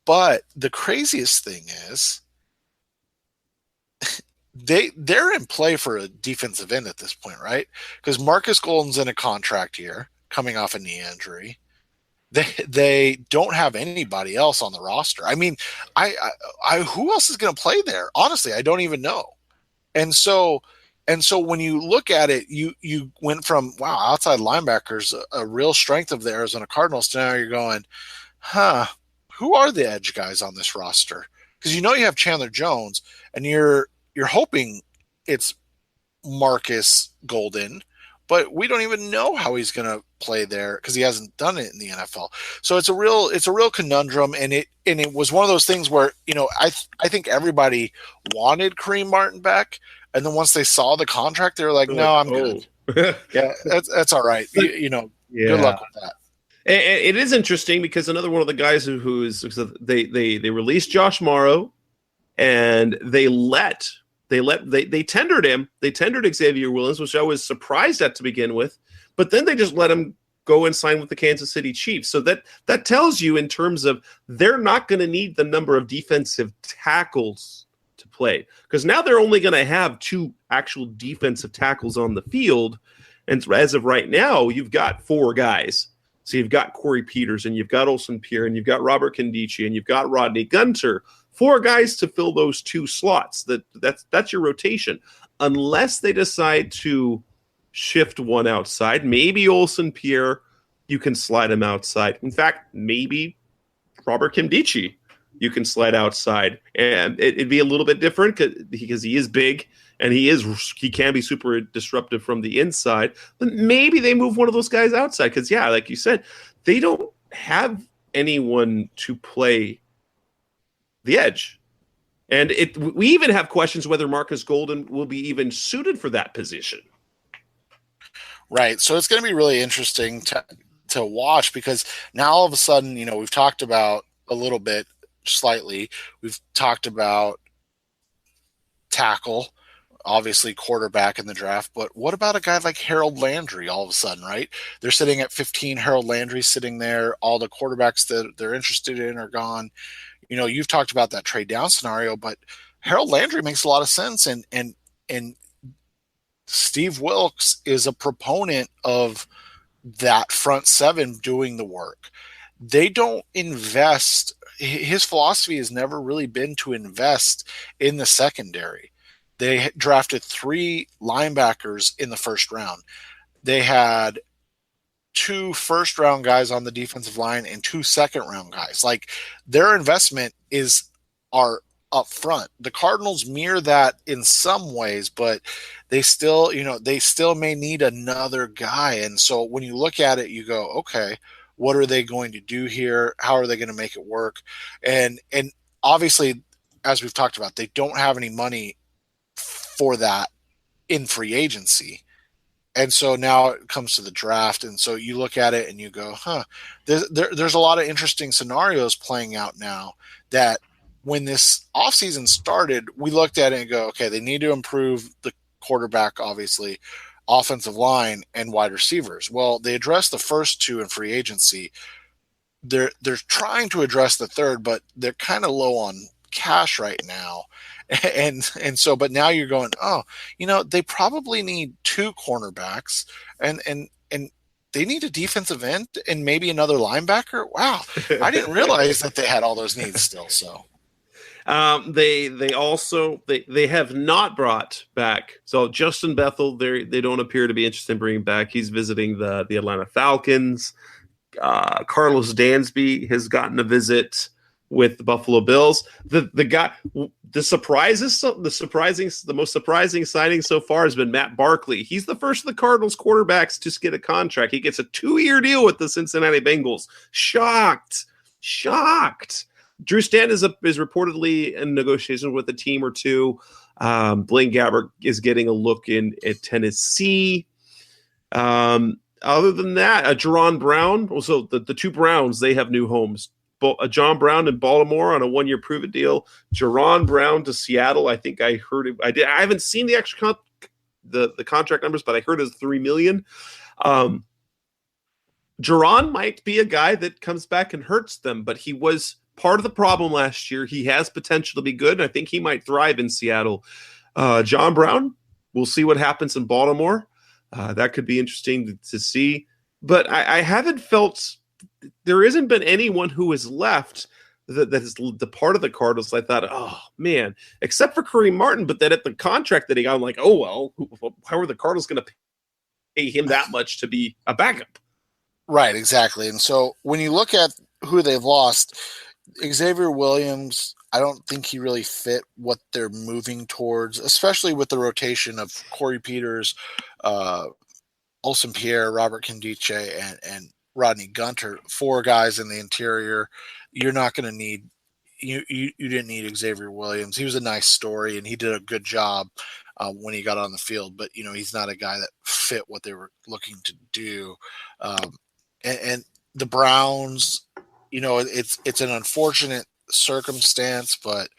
But the craziest thing is they're in play for a defensive end at this point, right? Because Marcus Golden's in a contract year, coming off a knee injury. They don't have anybody else on the roster. I mean, I who else is going to play there? Honestly, I don't even know. And so when you look at it, you went from outside linebackers, a real strength of the Arizona Cardinals, to now you're going, who are the edge guys on this roster? Because you have Chandler Jones, and you're hoping it's Marcus Golden, but we don't even know how he's going to play there because he hasn't done it in the NFL. So it's a real conundrum, and it was one of those things where I think everybody wanted Kareem Martin back, and then once they saw the contract, they were like, "No, I'm good. Yeah, that's all right. Good luck with that." And it is interesting because another one of the guys who is they released Josh Morrow, and they tendered him. They tendered Xavier Williams, which I was surprised at to begin with, but then they just let him go and sign with the Kansas City Chiefs. So that tells you in terms of they're not going to need the number of defensive tackles to play, because now they're only going to have 2 actual defensive tackles on the field. And as of right now, you've got 4 guys. So you've got Corey Peters, and you've got Olsen Pierre, and you've got Robert Condici, and you've got Rodney Gunter. 4 guys to fill those 2 slots. That's your rotation. Unless they decide to shift one outside, maybe Olsen Pierre, you can slide him outside. In fact, maybe Robert Condici, you can slide outside, and it'd be a little bit different because he is big and he can be super disruptive from the inside. But maybe they move one of those guys outside because, like you said, they don't have anyone to play the edge. And we even have questions whether Marcus Golden will be even suited for that position. Right. So it's going to be really interesting to watch, because now all of a sudden, we've talked about a little bit slightly. We've talked about tackle, obviously quarterback in the draft, but what about a guy like Harold Landry all of a sudden, right? They're sitting at 15, Harold Landry sitting there. All the quarterbacks that they're interested in are gone. You've talked about that trade down scenario, but Harold Landry makes a lot of sense. And Steve Wilkes is a proponent of that front 7 doing the work. They don't invest. His philosophy has never really been to invest in the secondary. They drafted 3 linebackers in the first round. They had 2 first-round guys on the defensive line and 2 second-round guys. Like, their investment are up front. The Cardinals mirror that in some ways, but they still may need another guy. And so when you look at it, you go, okay, what are they going to do here? How are they going to make it work? And obviously, as we've talked about, they don't have any money for that in free agency. And so now it comes to the draft. And so you look at it and you go, there's a lot of interesting scenarios playing out now that when this offseason started, we looked at it and go, okay, they need to improve the quarterback, obviously, offensive line, and wide receivers. Well, they addressed the first 2 in free agency. They're trying to address the third, but they're kind of low on cash right now. And so, but now you're going, they probably need 2 cornerbacks and they need a defensive end and maybe another linebacker. Wow. I didn't realize that they had all those needs still. So they also have not brought back. So Justin Bethel, they don't appear to be interested in bringing back. He's visiting the Atlanta Falcons. Carlos Dansby has gotten a visit with the Buffalo Bills. The most surprising signing so far has been Matt Barkley. He's the first of the Cardinals quarterbacks to get a contract. He gets a 2-year deal with the Cincinnati Bengals. Shocked. Drew Stanton is reportedly in negotiations with a team or 2. Blaine Gabbert is getting a look at Tennessee. Other than that, Jerron Brown, also the 2 Browns, they have new homes. John Brown in Baltimore on a 1-year prove-it deal. Jerron Brown to Seattle. I think I heard it. I haven't seen the extra the contract numbers, but I heard it's $3 million. Jerron might be a guy that comes back and hurts them, but he was part of the problem last year. He has potential to be good, and I think he might thrive in Seattle. John Brown, we'll see what happens in Baltimore. That could be interesting to see. But I haven't felt there hasn't been anyone who has left that is the part of the Cardinals. I thought, oh man, except for Kareem Martin, but then at the contract that he got, I'm like, oh well, how are the Cardinals going to pay him that much to be a backup? Right, exactly. And so when you look at who they've lost, Xavier Williams, I don't think he really fit what they're moving towards, especially with the rotation of Corey Peters, Olsen Pierre, Robert Kendiche, and Rodney Gunter, 4 guys in the interior. You're not going to need you didn't need Xavier Williams. He was a nice story and he did a good job when he got on the field, but he's not a guy that fit what they were looking to do. And the Browns, it's an unfortunate circumstance, but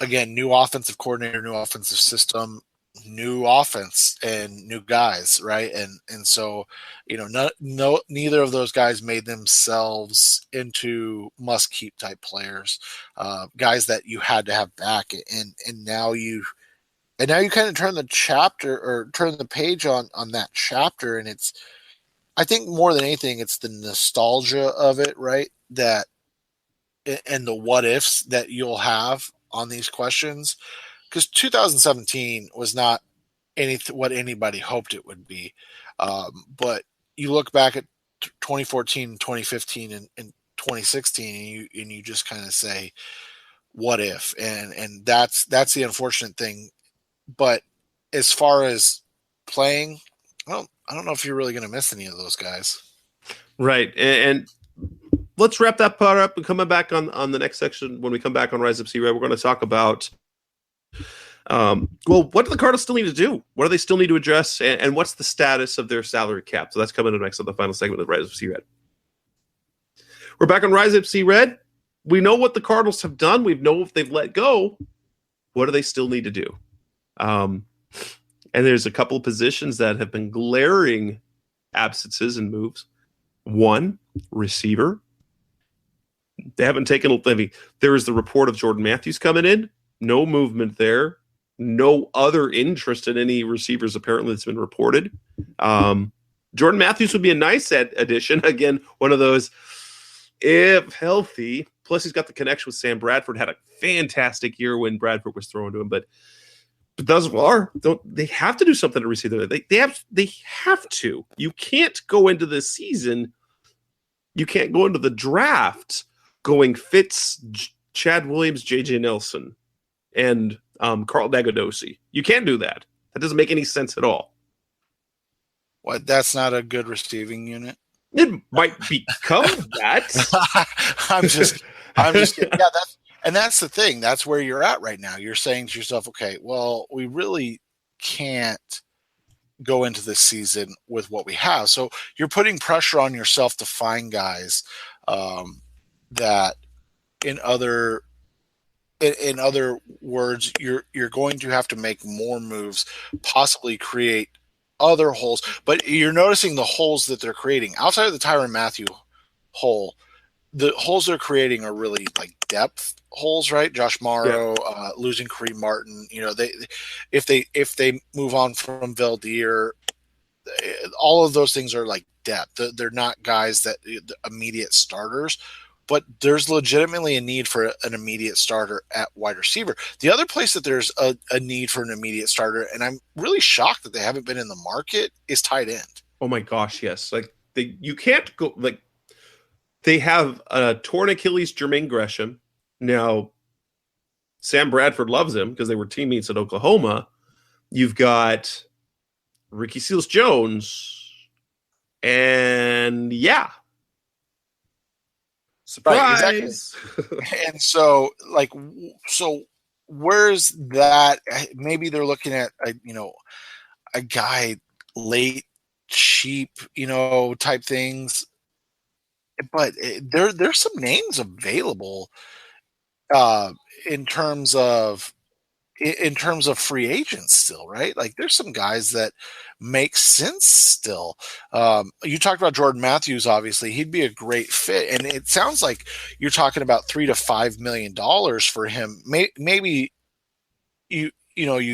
again, new offensive coordinator, new offensive system, new offense, and new guys, right? And so, neither of those guys made themselves into must-keep type players, guys that you had to have back, and now you kind of turn the chapter or turn the page on that chapter, and it's, I think more than anything, it's the nostalgia of it, right? That and the what ifs that you'll have on these questions. Because 2017 was not what anybody hoped it would be. But you look back at 2014, 2015, and 2016, and you just kind of say, what if? And that's the unfortunate thing. But as far as playing, well, I don't know if you're really going to miss any of those guys. Right. And let's wrap that part up and come back on the next section. When we come back on Rise Up See Red, we're going to talk about what do the Cardinals still need to do? What do they still need to address? And what's the status of their salary cap? So that's coming up next on the final segment of Rise Up See Red. We're back on Rise Up See Red. We know what the Cardinals have done. We know if they've let go. What do they still need to do? And there's a couple of positions that have been glaring absences and moves. One, receiver. They haven't taken. There is the report of Jordan Matthews coming in. No movement there. No other interest in any receivers apparently that's been reported. Jordan Matthews would be a nice addition. Again, one of those, if healthy. Plus, he's got the connection with Sam Bradford. Had a fantastic year when Bradford was throwing to him. But But thus far, they have to do something to receive that. They have to. You can't go into this season. You can't go into the draft going Fitz, Chad Williams, J.J. Nelson, and Carl Dagodosi. You can't do that. That doesn't make any sense at all. What? That's not a good receiving unit. It might become that. I'm just kidding. Yeah, that's the thing. That's where you're at right now. You're saying to yourself, okay, well, we really can't go into this season with what we have. So you're putting pressure on yourself to find guys that in other words, you're going to have to make more moves, possibly create other holes. But you're noticing the holes that they're creating outside of the Tyrann Mathieu hole. The holes they're creating are really like depth holes, right? Josh Morrow, losing Kareem Martin. If they move on from Valdir, all of those things are like depth. They're not guys that immediate starters, but there's legitimately a need for an immediate starter at wide receiver. The other place that there's a need for an immediate starter, and I'm really shocked that they haven't been in the market, is tight end. Oh my gosh, yes. Like you can't go like. They have a torn Achilles, Jermaine Gresham. Now, Sam Bradford loves him because they were teammates at Oklahoma. You've got Ricky Seals-Jones. And, surprise. Right, exactly. And so where's that? Maybe they're looking at, a guy late, cheap, type things. But there's some names available in terms of free agents still, right? Like there's some guys that make sense still. You talked about Jordan Matthews. Obviously, he'd be a great fit, and it sounds like you're talking about $3 to $5 million for him. Maybe you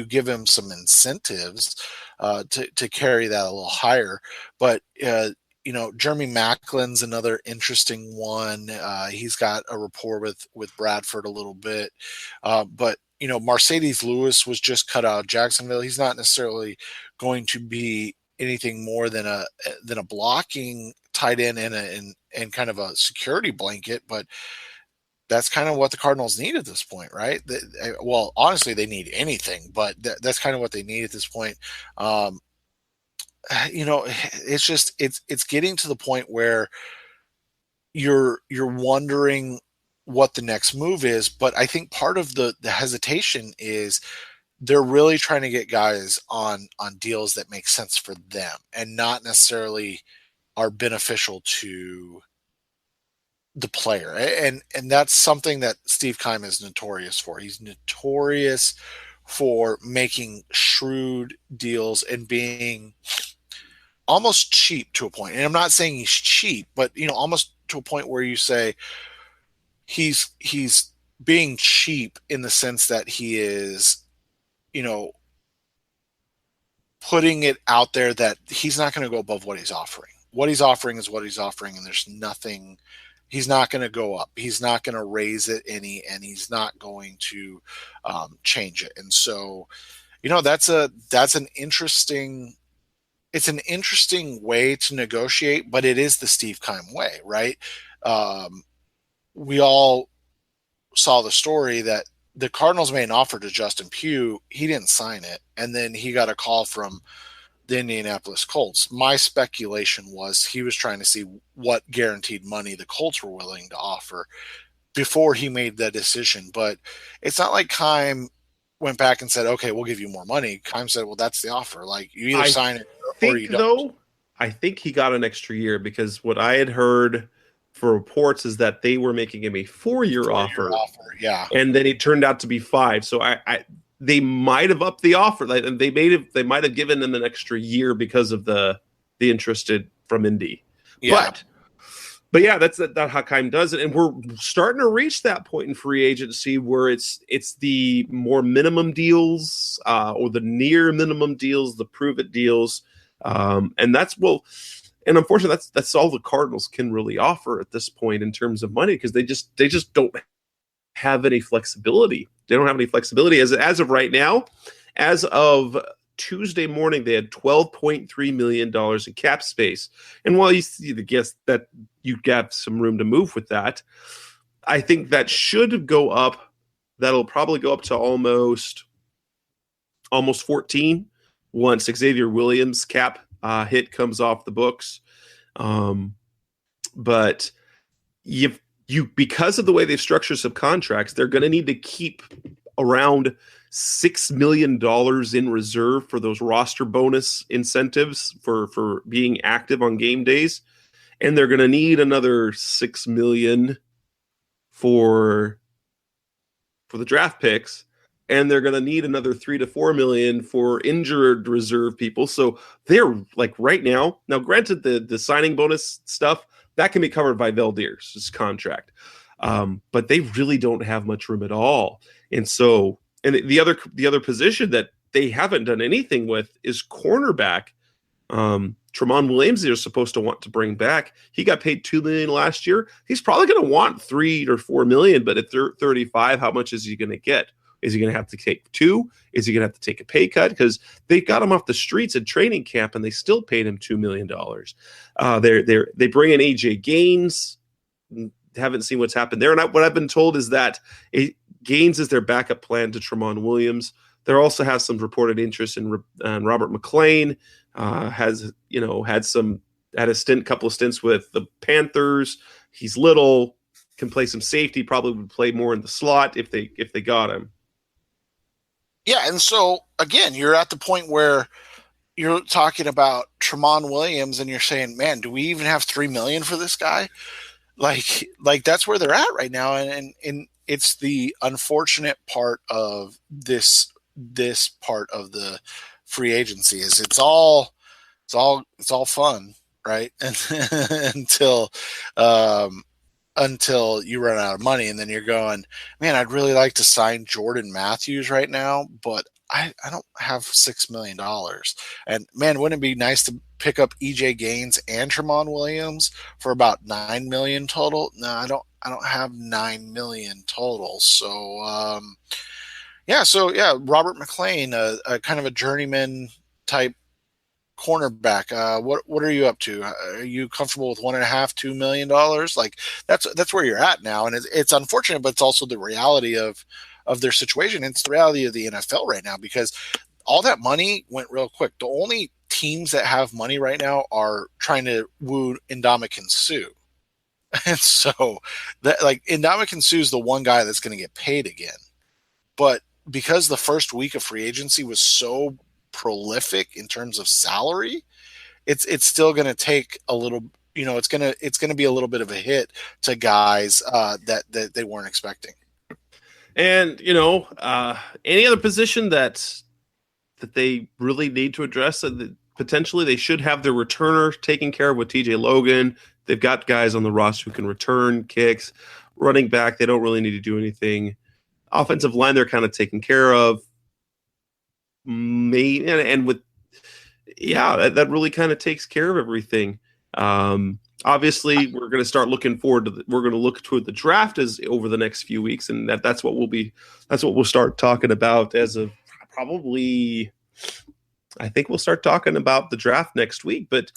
give him some incentives to carry that a little higher, but. Jeremy Macklin's another interesting one. He's got a rapport with Bradford a little bit. But Mercedes Lewis was just cut out of Jacksonville. He's not necessarily going to be anything more than a blocking tight end and kind of a security blanket, but that's kind of what the Cardinals need at this point, right? Well, honestly, they need anything, but that's kind of what they need at this point. It's getting to the point where you're wondering what the next move is. But I think part of the hesitation is they're really trying to get guys on deals that make sense for them and not necessarily are beneficial to the player. And that's something that Steve Keim is notorious for. He's notorious for making shrewd deals and being almost cheap to a point. And I'm not saying he's cheap, but almost to a point where you say he's being cheap in the sense that he is, putting it out there that he's not going to go above what he's offering. What he's offering is what he's offering, and there's nothing. He's not going to go up. He's not going to raise it any, and he's not going to change it. And so, that's an interesting. It's an interesting way to negotiate, but it is the Steve Keim way, right? We all saw the story that the Cardinals made an offer to Justin Pugh. He didn't sign it. And then he got a call from the Indianapolis Colts. My speculation was he was trying to see what guaranteed money the Colts were willing to offer before he made that decision. But it's not like Keim went back and said, okay, we'll give you more money. Keim said, well, that's the offer. Like, you either sign it or you don't. I think he got an extra year because what I had heard for reports is that they were making him a four-year offer. Yeah. And then it turned out to be 5. So they might have upped the offer. And they might have given him an extra year because of the interested from Indy. Yeah. But yeah, that's how Keim does it. And we're starting to reach that point in free agency where it's the more minimum deals or the near minimum deals, the prove it deals. And and unfortunately that's all the Cardinals can really offer at this point in terms of money, because they just don't have any flexibility. They don't have any flexibility as of right now. As of Tuesday morning, they had $12.3 million in cap space. And while you guess that you got some room to move with that, I think that should go up. That'll probably go up to almost 14 once Xavier Williams' cap hit comes off the books. But you because of the way they've structured some contracts, they're going to need to keep around $6 million in reserve for those roster bonus incentives for being active on game days. And they're going to need another $6 million for the draft picks. And they're going to need another $3 to $4 million for injured reserve people. So they're like right now. Now, granted, the signing bonus stuff that can be covered by Valdir's contract, but they really don't have much room at all. And so, and the other position that they haven't done anything with is cornerback. Tramon Williams, they're supposed to want to bring back. He got paid $2 million last year. He's probably going to want $3 or $4 million, but at 35, how much is he going to get? Is he going to have to take 2? Is he going to have to take a pay cut? Because they got him off the streets at training camp, and they still paid him $2 million. They bring in AJ Gaines. Haven't seen what's happened there. And what I've been told is that Gaines is their backup plan to Tramon Williams. There also has some reported interest in Robert McClain. Has had a couple of stints with the Panthers. He's little, can play some safety. Probably would play more in the slot if they got him. Yeah, and so, again, you're at the point where you're talking about Tramon Williams, and you're saying, man, do we even have $3 million for this guy? Like that's where they're at right now, and it's the unfortunate part of this part of the free agency is it's all fun, right? Until you run out of money, and then you're going, man, I'd really like to sign Jordan Matthews right now, but I don't have $6 million. And man, wouldn't it be nice to pick up EJ Gaines and Tramon Williams for about $9 million total? No, I don't have $9 million total. So, Robert McClain, a kind of a journeyman type cornerback. What are you up to? Are you comfortable with $1.5-2 million? Like that's where you're at now, and it's unfortunate, but it's also the reality of their situation. It's the reality of the NFL right now because all that money went real quick. The only teams that have money right now are trying to woo Ndamukong Suh, and so that Ndamukong Suh is the one guy that's going to get paid again, but because the first week of free agency was so prolific in terms of salary, it's still going to take a little, it's going to be a little bit of a hit to guys that they weren't expecting. And any other position that they really need to address, potentially they should have their returner taken care of with TJ Logan. They've got guys on the roster who can return kicks. Running back, they don't really need to do anything. Offensive line, they're kind of taken care of. That really kind of takes care of everything. Obviously, we're going to start looking forward to. We're going to look toward the draft as over the next few weeks, and that's what we'll start talking about as of probably. I think we'll start talking about the draft next week. But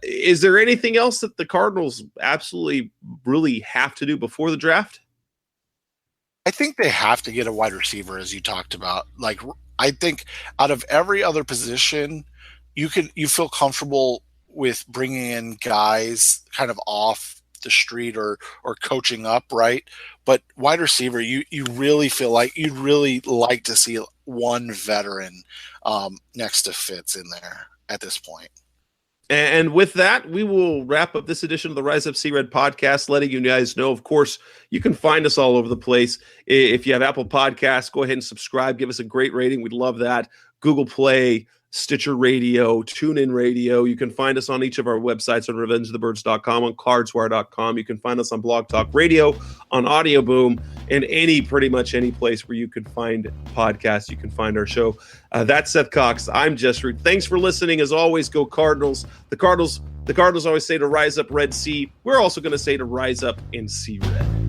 is there anything else that the Cardinals absolutely really have to do before the draft? I think they have to get a wide receiver, as you talked about. Like, I think out of every other position, you feel comfortable with bringing in guys kind of off the street or coaching up, right? But wide receiver, you really feel like you'd really like to see one veteran next to Fitz in there at this point. And with that, we will wrap up this edition of the Rise Up Sea Red podcast, letting you guys know, of course, you can find us all over the place. If you have Apple Podcasts, go ahead and subscribe. Give us a great rating. We'd love that. Google Play, Stitcher Radio, TuneIn Radio. You can find us on each of our websites on RevengeOfTheBirds.com, on CardsWire.com. You can find us on Blog Talk Radio, on Audio Boom, and pretty much any place where you can find podcasts. You can find our show. That's Seth Cox. I'm Jess Root. Thanks for listening. As always, go Cardinals. The Cardinals always say to rise up Red Sea. We're also going to say to rise up and see red.